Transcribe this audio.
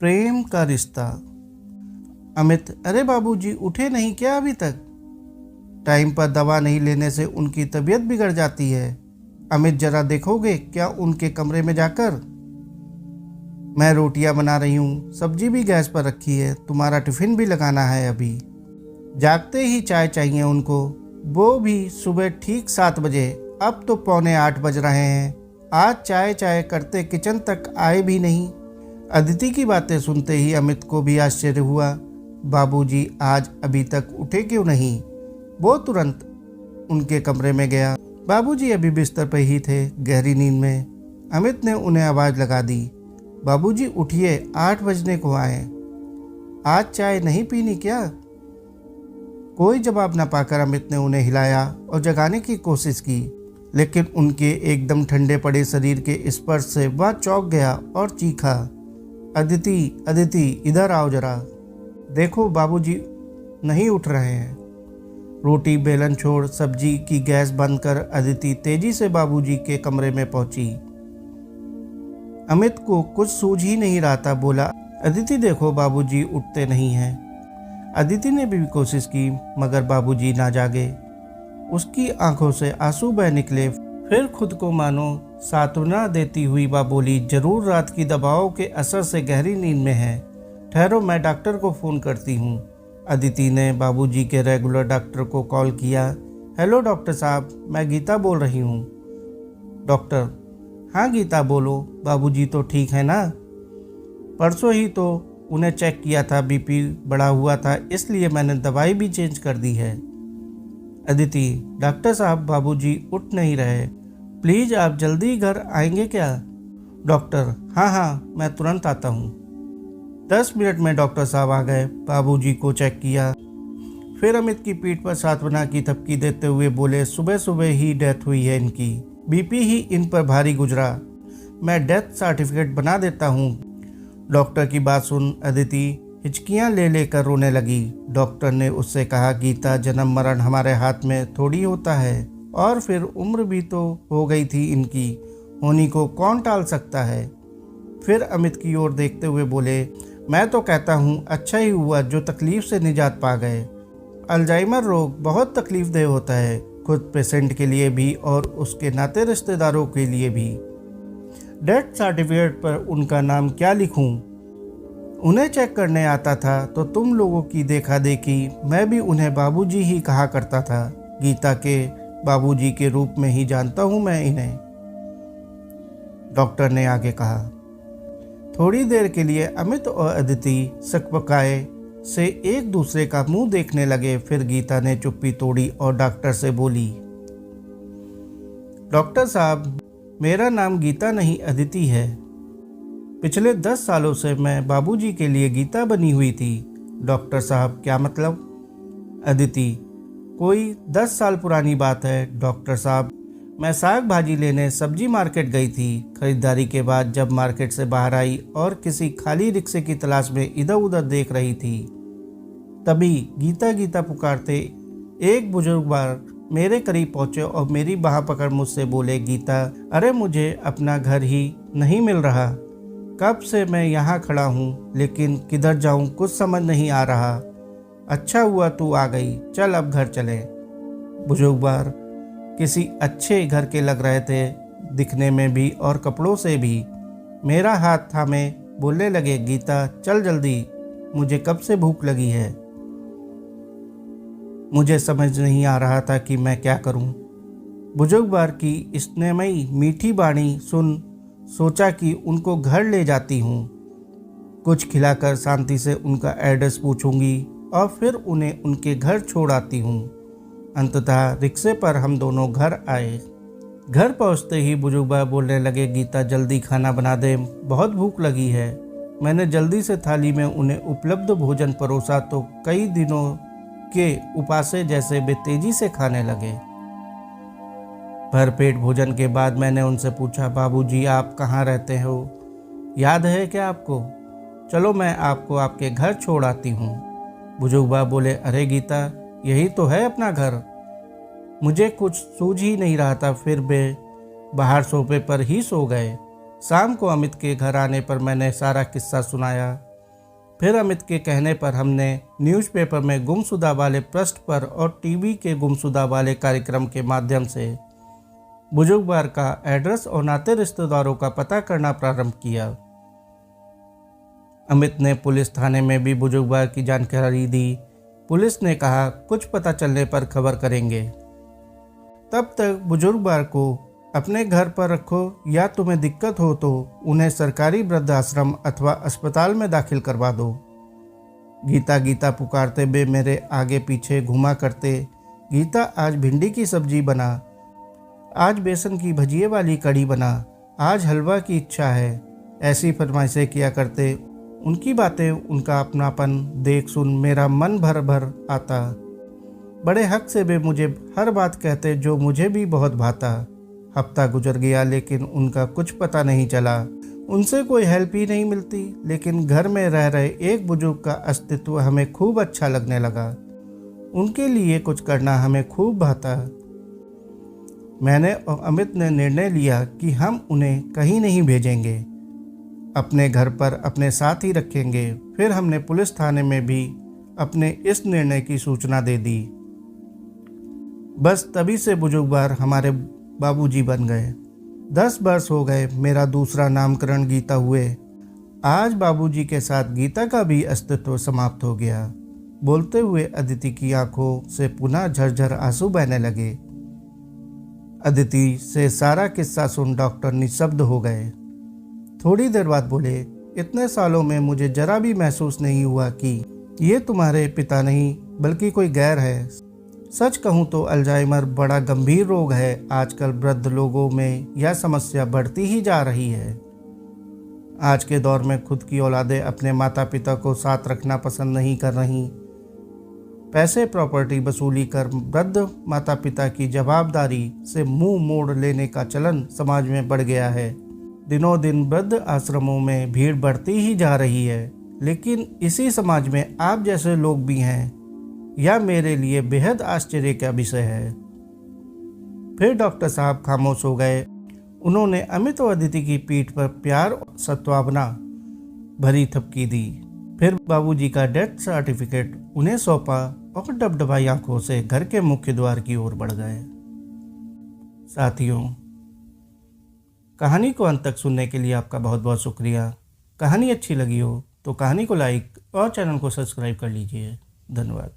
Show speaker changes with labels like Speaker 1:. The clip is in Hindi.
Speaker 1: प्रेम का रिश्ता। अमित, अरे बाबूजी उठे नहीं क्या अभी तक? टाइम पर दवा नहीं लेने से उनकी तबीयत बिगड़ जाती है। अमित, जरा देखोगे क्या उनके कमरे में जाकर? मैं रोटियां बना रही हूँ, सब्जी भी गैस पर रखी है, तुम्हारा टिफिन भी लगाना है अभी। जागते ही चाय चाहिए उनको, वो भी सुबह ठीक 7 बजे। अब तो पौने 8 बज रहे हैं। आज चाय चाय करते किचन तक आए भी नहीं। अदिति की बातें सुनते ही अमित को भी आश्चर्य हुआ। बाबूजी आज अभी तक उठे क्यों नहीं? वो तुरंत उनके कमरे में गया। बाबूजी अभी बिस्तर पर ही थे, गहरी नींद में। अमित ने उन्हें आवाज़ लगा दी, बाबूजी उठिए, 8 बजने को आए। आज चाय नहीं पीनी क्या? कोई जवाब न पाकर अमित ने उन्हें हिलाया और जगाने की कोशिश की, लेकिन उनके एकदम ठंडे पड़े शरीर के स्पर्श से वह चौंक गया और चीखा, अदिति, अदिति, इधर आओ जरा। देखो बाबूजी नहीं उठ रहे हैं। रोटी बेलन छोड़ सब्जी की गैस बंद कर अदिति तेजी से बाबूजी के कमरे में पहुंची। अमित को कुछ सूझ ही नहीं रहा था। बोला, अदिति देखो बाबूजी उठते नहीं हैं। अदिति ने भी कोशिश की मगर बाबूजी ना जागे। उसकी आंखों से आंसू बह निकले। फिर खुद को मानो सांत्वना देती हुई वह बोली, जरूर रात की दवाओं के असर से गहरी नींद में है। ठहरो, मैं डॉक्टर को फ़ोन करती हूँ। अदिति ने बाबूजी के रेगुलर डॉक्टर को कॉल किया। हेलो डॉक्टर साहब, मैं गीता बोल रही हूँ। डॉक्टर, हाँ गीता बोलो, बाबूजी तो ठीक है ना? परसों ही तो उन्हें चेक किया था, बीपी बढ़ा हुआ था, इसलिए मैंने दवाई भी चेंज कर दी है। अदिति, डॉक्टर साहब बाबूजी उठ नहीं रहे, प्लीज़ आप जल्दी घर आएंगे क्या? डॉक्टर, हाँ, मैं तुरंत आता हूँ। 10 मिनट में डॉक्टर साहब आ गए। बाबूजी को चेक किया, फिर अमित की पीठ पर सांत्वना की थपकी देते हुए बोले, सुबह सुबह ही डेथ हुई है इनकी, बीपी ही इन पर भारी गुजरा। मैं डेथ सर्टिफिकेट बना देता हूँ। डॉक्टर की बात सुन अदिति हिचकियाँ ले लेकर रोने लगी। डॉक्टर ने उससे कहा, गीता, जन्म मरण हमारे हाथ में थोड़ी होता है, और फिर उम्र भी तो हो गई थी इनकी, होनी को कौन टाल सकता है? फिर अमित की ओर देखते हुए बोले, मैं तो कहता हूँ अच्छा ही हुआ जो तकलीफ से निजात पा गए। अल्जाइमर रोग बहुत तकलीफदेह होता है, खुद पेशेंट के लिए भी और उसके नाते रिश्तेदारों के लिए भी। डेथ सर्टिफिकेट पर उनका नाम क्या लिखूं? उन्हें चेक करने आता था तो तुम लोगों की देखा देखी मैं भी उन्हें बाबूजी ही कहा करता था। गीता के बाबूजी के रूप में ही जानता हूं मैं इन्हें। डॉक्टर ने आगे कहा। थोड़ी देर के लिए अमित और अदिति सकपकाए से एक दूसरे का मुंह देखने लगे। फिर गीता ने चुप्पी तोड़ी और डॉक्टर से बोली, डॉक्टर साहब, मेरा नाम गीता नहीं अदिति है। पिछले 10 सालों से मैं बाबूजी के लिए गीता बनी हुई थी। डॉक्टर साहब, क्या मतलब? अदिति, कोई 10 साल पुरानी बात है डॉक्टर साहब। मैं साग भाजी लेने सब्जी मार्केट गई थी। खरीदारी के बाद जब मार्केट से बाहर आई और किसी खाली रिक्शे की तलाश में इधर उधर देख रही थी, तभी गीता गीता पुकारते एक बुजुर्ग बार मेरे करीब पहुंचे और मेरी बाह पकड़ मुझसे बोले, गीता, अरे मुझे अपना घर ही नहीं मिल रहा। कब से मैं यहाँ खड़ा हूँ, लेकिन किधर जाऊँ कुछ समझ नहीं आ रहा। अच्छा हुआ तू आ गई, चल अब घर चले। बुजुर्ग बार किसी अच्छे घर के लग रहे थे, दिखने में भी और कपड़ों से भी। मेरा हाथ थामे बोलने लगे, गीता चल जल्दी, मुझे कब से भूख लगी है। मुझे समझ नहीं आ रहा था कि मैं क्या करूं। बुजुर्ग बार की स्नेहमयी मीठी बाणी सुन सोचा कि उनको घर ले जाती हूं, कुछ खिलाकर शांति से उनका एड्रेस पूछूंगी और फिर उन्हें उनके घर छोड़ आती हूं। अंततः रिक्शे पर हम दोनों घर आए। घर पहुंचते ही बुजुर्ग बार बोलने लगे, गीता जल्दी खाना बना दे, बहुत भूख लगी है। मैंने जल्दी से थाली में उन्हें उपलब्ध भोजन परोसा तो कई दिनों के उपासे जैसे वे तेजी से खाने लगे। भरपेट भोजन के बाद मैंने उनसे पूछा, बाबूजी आप कहाँ रहते हो? याद है क्या आपको? चलो मैं आपको आपके घर छोड़ आती हूँ। बुजुर्ग बार बोले, अरे गीता, यही तो है अपना घर। मुझे कुछ सूझ ही नहीं रहा था, फिर वे बाहर सोफे पर ही सो गए। शाम को अमित के घर आने पर मैंने सारा किस्सा सुनाया। फिर अमित के कहने पर हमने न्यूज़पेपर में गुमशुदा वाले पृष्ठ पर और टीवी के गुमशुदा वाले कार्यक्रम के माध्यम से बुजुर्गवार का एड्रेस और नाते रिश्तेदारों का पता करना प्रारंभ किया। अमित ने पुलिस थाने में भी बुजुर्गवार की जानकारी दी। पुलिस ने कहा कुछ पता चलने पर खबर करेंगे। तब तक बुजुर्गवार को अपने घर पर रखो या तुम्हें दिक्कत हो तो उन्हें सरकारी वृद्धाश्रम अथवा अस्पताल में दाखिल करवा दो। गीता गीता पुकारते हुए मेरे आगे पीछे घुमा करते। गीता आज भिंडी की सब्जी बना, आज बेसन की भजिए वाली कड़ी बना, आज हलवा की इच्छा है, ऐसी फरमाइशें किया करते। उनकी बातें, उनका अपनापन देख सुन मेरा मन भर भर आता। बड़े हक से वे मुझे हर बात कहते जो मुझे भी बहुत भाता। हफ्ता गुजर गया लेकिन उनका कुछ पता नहीं चला। उनसे कोई हेल्प ही नहीं मिलती। लेकिन घर में रह रहे एक बुजुर्ग का अस्तित्व हमें खूब अच्छा लगने लगा। उनके लिए कुछ करना हमें खूब भाता। मैंने और अमित ने निर्णय लिया कि हम उन्हें कहीं नहीं भेजेंगे, अपने घर पर अपने साथ ही रखेंगे। फिर हमने पुलिस थाने में भी अपने इस निर्णय की सूचना दे दी। बस तभी से बुजुर्गवार हमारे बाबूजी बन गए। 10 वर्ष हो गए मेरा दूसरा नामकरण गीता हुए। आज बाबूजी के साथ गीता का भी अस्तित्व समाप्त हो गया। बोलते हुए अदिति की आंखों से पुनः झरझर आंसू बहने लगे। अदिति से सारा किस्सा सुन डॉक्टर निशब्द हो गए। थोड़ी देर बाद बोले, इतने सालों में मुझे जरा भी महसूस नहीं हुआ कि ये तुम्हारे पिता नहीं बल्कि कोई गैर है। सच कहूँ तो अल्जाइमर बड़ा गंभीर रोग है। आजकल वृद्ध लोगों में यह समस्या बढ़ती ही जा रही है। आज के दौर में खुद की औलादें अपने माता पिता को साथ रखना पसंद नहीं कर रही। पैसे प्रॉपर्टी वसूली कर वृद्ध माता पिता की जवाबदारी से मुंह मोड़ लेने का चलन समाज में बढ़ गया है। दिनों दिन वृद्ध आश्रमों में भीड़ बढ़ती ही जा रही है। लेकिन इसी समाज में आप जैसे लोग भी हैं, यह मेरे लिए बेहद आश्चर्य का विषय है। फिर डॉक्टर साहब खामोश हो गए। उन्होंने अमित और अदिति की पीठ पर प्यार और सत्वावना भरी थपकी दी। फिर बाबूजी का डेथ सर्टिफिकेट उन्हें सौंपा और डबडबाई आंखों से घर के मुख्य द्वार की ओर बढ़ गए। साथियों, कहानी को अंत तक सुनने के लिए आपका बहुत बहुत शुक्रिया। कहानी अच्छी लगी हो तो कहानी को लाइक और चैनल को सब्सक्राइब कर लीजिए। धन्यवाद।